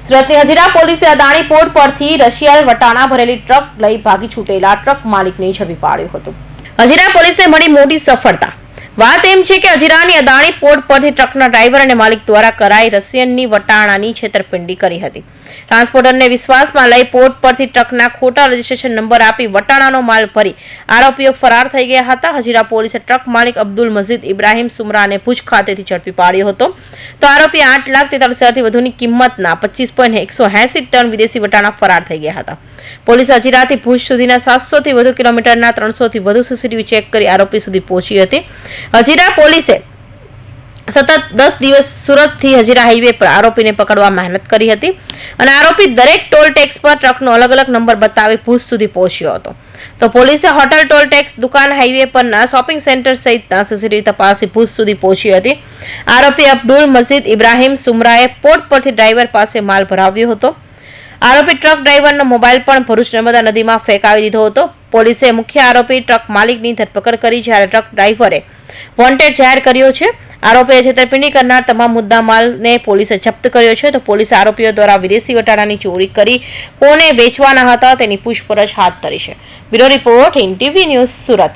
સુરતની હજીરા પોલીસે અદાણી પોર્ટ પરથી રશિયાલ વટાણા ભરેલી ટ્રક લઈ ભાગી છૂટેલા ટ્રક માલિકને ઝડપી પાડ્યો હતો। હજીરા પોલીસને મળી મોટી સફળતા। વાત એમ છે કે હજીરાની અદાણી પોર્ટ પરથી ટ્રકના ડ્રાઈવર અને માલિક દ્વારા કરાઈ રશિયનની વટાણાની છેતરપિંડી કરી હતી। ટ્રાન્સપોર્ટરને વિશ્વાસમાં લઈ પોર્ટ પરથી ટ્રકના ખોટા રજીસ્ટ્રેશન નંબર આપી વટાણાનો માલ ભરી આરોપીઓ ફરાર થઈ ગયા હતા। હજીરા પોલીસે ટ્રક માલિક અબ્દુલ મજીદ ઇબ્રાહીમ સુમરાને ભુજ ખાતેથી ઝડપી પાડ્યો હતો। તો આરોપી 8,43,000થી વધુની કિંમતના 25.180 ટન વિદેશી વટાણા ફરાર થઈ ગયા હતા। પોલીસે હજીરાથી ભુજ સુધીના 700થી વધુ કિલોમીટરના 300થી વધુ સીસીટીવી ચેક કરી આરોપી સુધી પહોંચી હતી। હજીરા પોલીસે સતત 10 દિવસ સુરતથી હજીરા હાઈવે પર આરોપીને પકડવા મહેનત કરી હતી અને આરોપી દરેક ટોલ ટેક્સ પર ટ્રકનો અલગ અલગ નંબર બતાવી ભુજ સુધી પહોંચ્યો હતો। તો પોલીસે હોટલ, ટોલ ટેક્સ, દુકાન, હાઈવે પરના શોપિંગ સેન્ટર સહિતના સીસીટીવી તપાસી ભુજ સુધી પહોંચી હતી। આરોપી અબ્દુલ મજીદ ઇબ્રાહીમ સુમરાએ પોર્ટ પરથી ડ્રાઈવર પાસે માલ ભરાવ્યો હતો। આરોપી ટ્રક ડ્રાઈવરનો મોબાઈલ પણ ભરૂચ નર્મદા નદીમાં ફેંકાવી દીધો હતો। પોલીસે મુખ્ય આરોપી ટ્રક માલિકની ધરપકડ કરી જ્યારે ટ્રક ડ્રાઈવરે વોન્ટેડ જાહેર કર્યો છે। આરોપીએ છેતરપિંડી કરનાર તમામ મુદ્દા માલને પોલીસે જપ્ત કર્યો છે। તો પોલીસે આરોપીઓ દ્વારા વિદેશી વટાણાની ચોરી કરી કોને વેચવાના હતા તેની પૂછપરછ હાથ ધરી છે। Bureau report, Hind TV news, Surat.